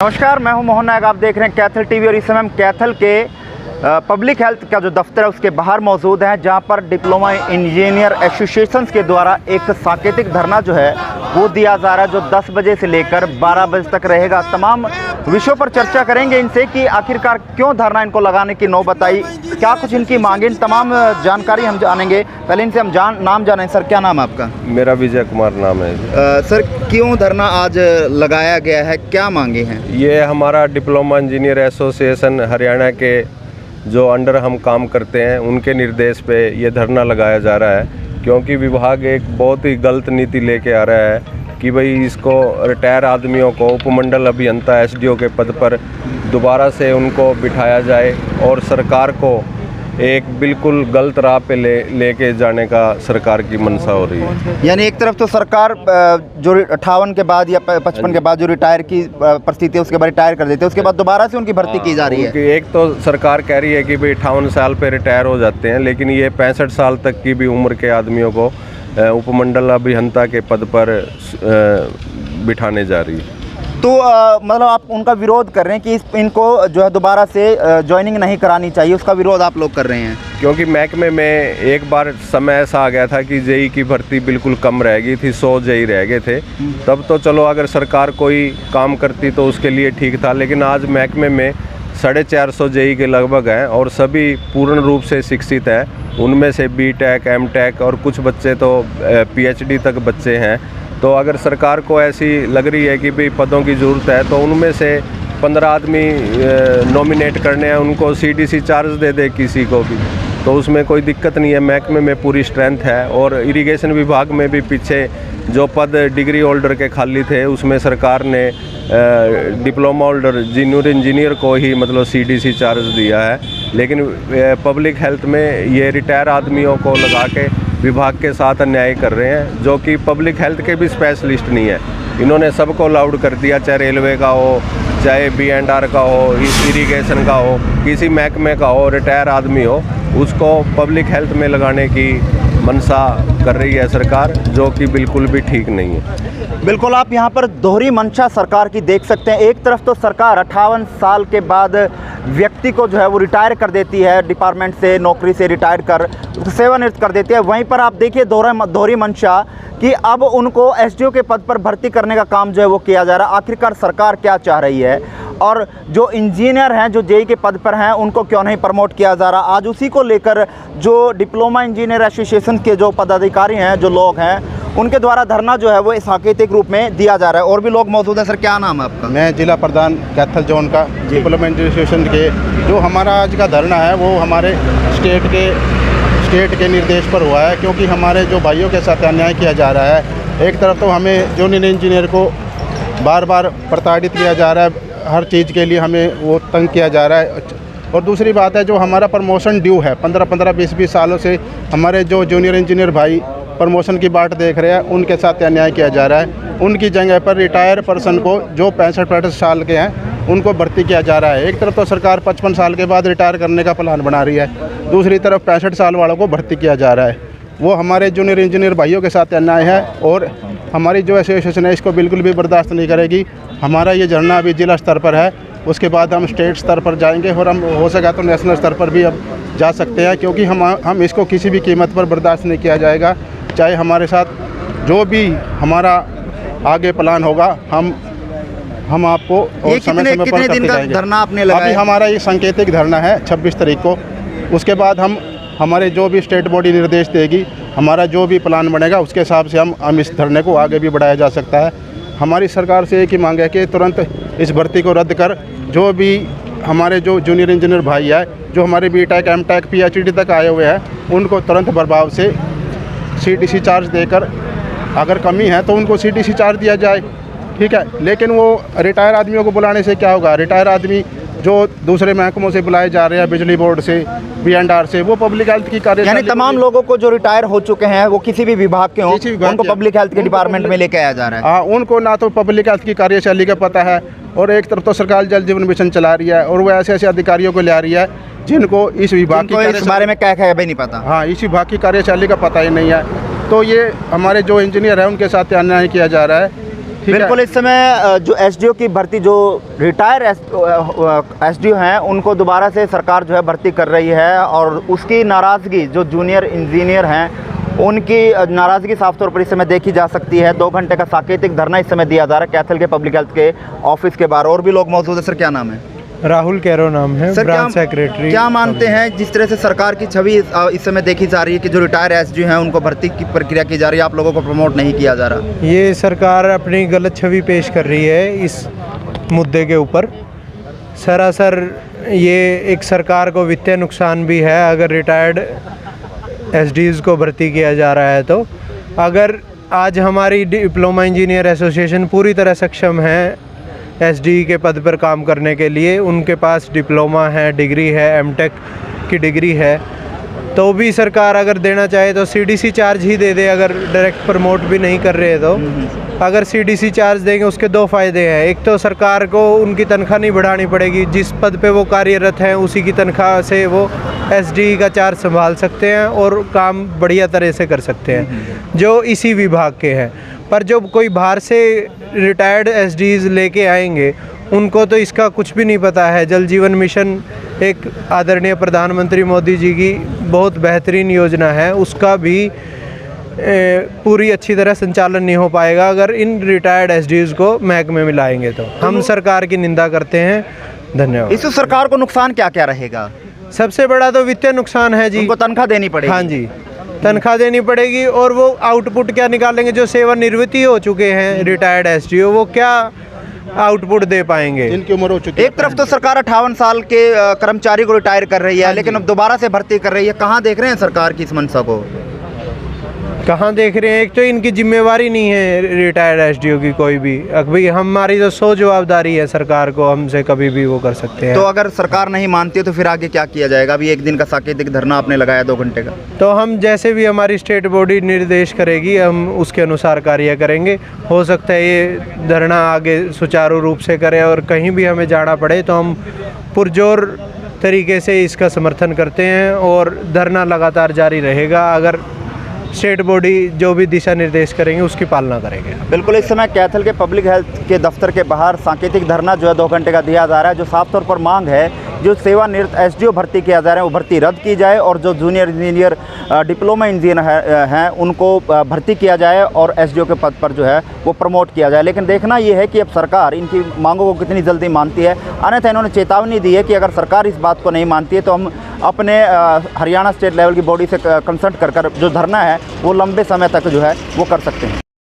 नमस्कार, मैं हूं मोहन नायक। आप देख रहे हैं कैथल टीवी और इस समय हम कैथल के पब्लिक हेल्थ का जो दफ्तर है उसके बाहर मौजूद हैं, जहां पर डिप्लोमा इंजीनियर एसोसिएशंस के द्वारा एक सांकेतिक धरना जो है वो दिया जा रहा है, जो 10 बजे से लेकर 12 बजे तक रहेगा। तमाम विषयों पर चर्चा करेंगे इनसे कि आखिरकार क्यों धरना इनको लगाने की नौबत आई, क्या कुछ इनकी मांगे, तमाम जानकारी हम जानेंगे। पहले इनसे हम नाम जानें। सर, क्या नाम है आपका? मेरा विजय कुमार नाम है। सर, क्यों धरना आज लगाया गया है, क्या मांगे हैं? ये हमारा डिप्लोमा इंजीनियर एसोसिएशन हरियाणा के जो अंडर हम काम करते हैं उनके निर्देश पे ये धरना लगाया जा रहा है, क्योंकि विभाग एक बहुत ही गलत नीति लेके आ रहा है कि भाई इसको रिटायर आदमियों को उपमंडल अभियंता एसडीओ के पद पर दोबारा से उनको बिठाया जाए और सरकार को एक बिल्कुल गलत राह पे लेके जाने का सरकार की मंशा हो रही है। यानी एक तरफ तो सरकार जो 58 के बाद या 55 के बाद जो रिटायर की परिस्थिति है उसके बाद रिटायर कर देते हैं, उसके बाद दोबारा से उनकी भर्ती की जा रही है। एक तो सरकार कह रही है कि भाई 58 साल पे रिटायर हो जाते हैं, लेकिन ये 65 साल तक की भी उम्र के आदमियों को उपमंडल अभियंता के पद पर बिठाने जा रही है। तो मतलब आप उनका विरोध कर रहे हैं कि इनको जो है दोबारा से ज्वाइनिंग नहीं करानी चाहिए, उसका विरोध आप लोग कर रहे हैं? क्योंकि महकमे में एक बार समय ऐसा आ गया था कि जेई की भर्ती बिल्कुल कम रह गई थी, 100 जेई रह गए थे। तब तो चलो अगर सरकार कोई काम करती तो उसके लिए ठीक था, लेकिन आज महकमे में 450 जेई के लगभग हैं और सभी पूर्ण रूप से शिक्षित हैं। उनमें से बीटेक, एमटेक और कुछ बच्चे तो पीएचडी तक बच्चे हैं। तो अगर सरकार को ऐसी लग रही है कि भाई पदों की ज़रूरत है तो उनमें से 15 आदमी नॉमिनेट करने हैं, उनको सीडीसी चार्ज दे दे किसी को भी, तो उसमें कोई दिक्कत नहीं है। महकमे में पूरी स्ट्रेंथ है। और इरिगेशन विभाग में भी पीछे जो पद डिग्री होल्डर के खाली थे उसमें सरकार ने डिप्लोमा होल्डर जूनियर इंजीनियर को ही मतलब सीडीसी चार्ज दिया है। लेकिन पब्लिक हेल्थ में ये रिटायर आदमियों को लगा के विभाग के साथ अन्याय कर रहे हैं, जो कि पब्लिक हेल्थ के भी स्पेशलिस्ट नहीं है। इन्होंने सबको अलाउड कर दिया, चाहे रेलवे का हो, चाहे B&R का हो, इरिगेशन का हो, किसी महकमे का हो, रिटायर आदमी हो, उसको पब्लिक हेल्थ में लगाने की मंशा कर रही है सरकार, जो कि बिल्कुल भी ठीक नहीं है। बिल्कुल, आप यहाँ पर दोहरी मंशा सरकार की देख सकते हैं। एक तरफ तो सरकार 58 साल के बाद व्यक्ति को जो है वो रिटायर कर देती है, डिपार्टमेंट से, नौकरी से रिटायर कर सेवानिवृत्त कर देती है। वहीं पर आप देखिए दोहरी मंशा कि अब उनको एसडीओ के पद पर भर्ती करने का काम जो है वो किया जा रहा है। आखिरकार सरकार क्या चाह रही है, और जो इंजीनियर हैं जो जेई के पद पर हैं उनको क्यों नहीं प्रमोट किया जा रहा? आज उसी को लेकर जो डिप्लोमा इंजीनियर एसोसिएशन के जो पदाधिकारी हैं, जो लोग हैं, उनके द्वारा धरना जो है वो सांकेतिक रूप में दिया जा रहा है। और भी लोग मौजूद हैं। सर, क्या नाम है आपका? मैं जिला प्रधान कैथल जोन का डिप्लोमा एसोसिएशन के। जो हमारा आज का धरना है वो हमारे स्टेट के निर्देश पर हुआ है, क्योंकि हमारे जो भाइयों के साथ अन्याय किया जा रहा है। एक तरफ तो हमें जूनियर इंजीनियर को बार बार प्रताड़ित किया जा रहा है, हर चीज़ के लिए हमें वो तंग किया जा रहा है। और दूसरी बात है, जो हमारा प्रमोशन ड्यू है 15-15, 20-20 सालों से हमारे जो जूनियर इंजीनियर भाई प्रमोशन की बाट देख रहे हैं, उनके साथ अन्याय किया जा रहा है। उनकी जगह पर रिटायर पर्सन को, जो 65-65 साल के हैं, उनको भर्ती किया जा रहा है। एक तरफ तो सरकार 55 साल के बाद रिटायर करने का प्लान बना रही है, दूसरी तरफ 65 साल वालों को भर्ती किया जा रहा है। वो हमारे जूनियर इंजीनियर भाइयों के साथ अन्याय है और हमारी जो एसोसिएशन है इसको बिल्कुल भी बर्दाश्त नहीं करेगी। हमारा ये धरना अभी जिला स्तर पर है, उसके बाद हम स्टेट स्तर पर जाएंगे और हम हो सका तो नेशनल स्तर पर भी अब जा सकते हैं, क्योंकि हम इसको किसी भी कीमत पर बर्दाश्त नहीं किया जाएगा। चाहे हमारे साथ जो भी हमारा आगे प्लान होगा, हम आपको और समय पर करते जाएंगे। धरना आपने लगाया? अभी हमारा ये सांकेतिक धरना है 26 तारीख को। उसके बाद हमारे जो भी स्टेट बॉडी निर्देश देगी, हमारा जो भी प्लान बनेगा उसके हिसाब से हम इस धरने को आगे भी बढ़ाया जा सकता है। हमारी सरकार से एक ही मांग है कि तुरंत इस भर्ती को रद्द कर, जो भी हमारे जो जूनियर इंजीनियर भाई है, जो हमारे बीटेक, एमटेक, पीएचडी तक आए हुए हैं, उनको तुरंत प्रभाव से सीडीसी चार्ज देकर, अगर कमी है तो उनको सीडीसी चार्ज दिया जाए, ठीक है। लेकिन वो रिटायर आदमियों को बुलाने से क्या होगा? रिटायर आदमी जो दूसरे महकमों से बुलाए जा रहे हैं, बिजली बोर्ड से, B&R से, वो पब्लिक हेल्थ की कार्य, यानी तमाम लोगों को जो रिटायर हो चुके हैं वो किसी भी विभाग के हों, उनको पब्लिक हेल्थ के डिपार्टमेंट में लेके आया जा रहा है। हाँ, उनको ना तो पब्लिक हेल्थ की कार्यशैली का पता है, और एक तरफ तो सरकार जल जीवन मिशन चला रही है और वो ऐसे ऐसे अधिकारियों को ले रही है जिनको इस विभाग की इस बारे में क्या है भाई नहीं पता। हाँ, इस विभाग की कार्यशैली का पता ही नहीं है। तो ये हमारे जो इंजीनियर हैं उनके साथ अन्याय किया जा रहा है, बिल्कुल इस समय जो एसडीओ की भर्ती, जो रिटायर एसडीओ हैं, उनको दोबारा से सरकार जो है भर्ती कर रही है और उसकी नाराज़गी, जो जूनियर इंजीनियर हैं उनकी नाराज़गी साफ तौर पर इस समय देखी जा सकती है। 2 घंटे का साकेतिक धरना इस समय दिया जा रहा है कैथल के पब्लिक हेल्थ के ऑफिस के बाहर। और भी लोग मौजूद है। सर क्या नाम है? राहुल कैरो नाम है, सर ब्रांच सेक्रेटरी। क्या मानते हैं जिस तरह से सरकार की छवि इस समय देखी जा रही है कि जो रिटायर एसडीओ हैं उनको भर्ती की प्रक्रिया की जा रही है, आप लोगों को प्रमोट नहीं किया जा रहा? ये सरकार अपनी गलत छवि पेश कर रही है इस मुद्दे के ऊपर। सरासर ये एक सरकार को वित्तीय नुकसान भी है अगर रिटायर्ड एसडीज को भर्ती किया जा रहा है। तो अगर आज हमारी डिप्लोमा इंजीनियर एसोसिएशन पूरी तरह सक्षम है एसडी के पद पर काम करने के लिए, उनके पास डिप्लोमा है, डिग्री है, एमटेक की डिग्री है, तो भी सरकार अगर देना चाहे तो सीडीसी चार्ज ही दे दे। अगर डायरेक्ट प्रमोट भी नहीं कर रहे तो अगर सीडीसी चार्ज देंगे उसके 2 फ़ायदे हैं। एक तो सरकार को उनकी तनख्वाह नहीं बढ़ानी पड़ेगी, जिस पद पे वो कार्यरत हैं उसी की तनख्वाह से वो एसडी का चार्ज संभाल सकते हैं और काम बढ़िया तरह से कर सकते हैं जो इसी विभाग के हैं। पर जो कोई बाहर से रिटायर्ड एसडीज लेके आएंगे उनको तो इसका कुछ भी नहीं पता है। जल जीवन मिशन एक आदरणीय प्रधानमंत्री मोदी जी की बहुत बेहतरीन योजना है, उसका भी पूरी अच्छी तरह संचालन नहीं हो पाएगा अगर इन रिटायर्ड एसडीज को महकमे में लाएंगे। तो हम सरकार की निंदा करते हैं। धन्यवाद। इस सरकार को नुकसान क्या क्या रहेगा? सबसे बड़ा तो वित्तीय नुकसान है जी। उनको तनख्वाह देनी पड़ेगी। हाँ जी, तनख्वाह देनी पड़ेगी और वो आउटपुट क्या निकालेंगे? जो सेवानिवृत्ति हो चुके हैं रिटायर्ड एसडीओ, वो क्या आउटपुट दे पाएंगे? जिनकी उम्र हो चुकी है। एक तरफ तो सरकार 58 साल के कर्मचारी को रिटायर कर रही है, लेकिन अब दोबारा से भर्ती कर रही है। कहाँ देख रहे हैं सरकार की इस मंशा को? कहाँ देख रहे हैं? एक तो इनकी जिम्मेवारी नहीं है रिटायर्ड एसडीओ की कोई भी। अभी हमारी तो 100 जवाबदारी है सरकार को, हमसे कभी भी वो कर सकते हैं। तो अगर सरकार नहीं मानती है तो फिर आगे क्या किया जाएगा? अभी 1 दिन का साकेतिक धरना आपने लगाया 2 घंटे का। तो हम जैसे भी हमारी स्टेट बॉडी निर्देश करेगी हम उसके अनुसार कार्य करेंगे। हो सकता है ये धरना आगे सुचारू रूप से करे और कहीं भी हमें जाना पड़े तो हम पुरजोर तरीके से इसका समर्थन करते हैं और धरना लगातार जारी रहेगा। अगर स्टेट बॉडी जो भी दिशा निर्देश करेंगे उसकी पालना करेंगे। बिल्कुल इस समय कैथल के पब्लिक हेल्थ के दफ्तर के बाहर सांकेतिक धरना जो है 2 घंटे का दिया जा रहा है, जो साफ तौर पर मांग है जो सेवानिवृत्त एसडीओ भर्ती किया जा रहा है वो भर्ती रद्द की जाए और जो जूनियर इंजीनियर डिप्लोमा इंजीनियर हैं उनको भर्ती किया जाए और एसडीओ के पद पर जो है वो प्रमोट किया जाए। लेकिन देखना ये है कि अब सरकार इनकी मांगों को कितनी जल्दी मानती है। अन्यथा इन्होंने चेतावनी दी है कि अगर सरकार इस बात को नहीं मानती है तो हम अपने हरियाणा स्टेट लेवल की बॉडी से कंसल्ट कर जो धरना है वो लंबे समय तक जो है वो कर सकते हैं।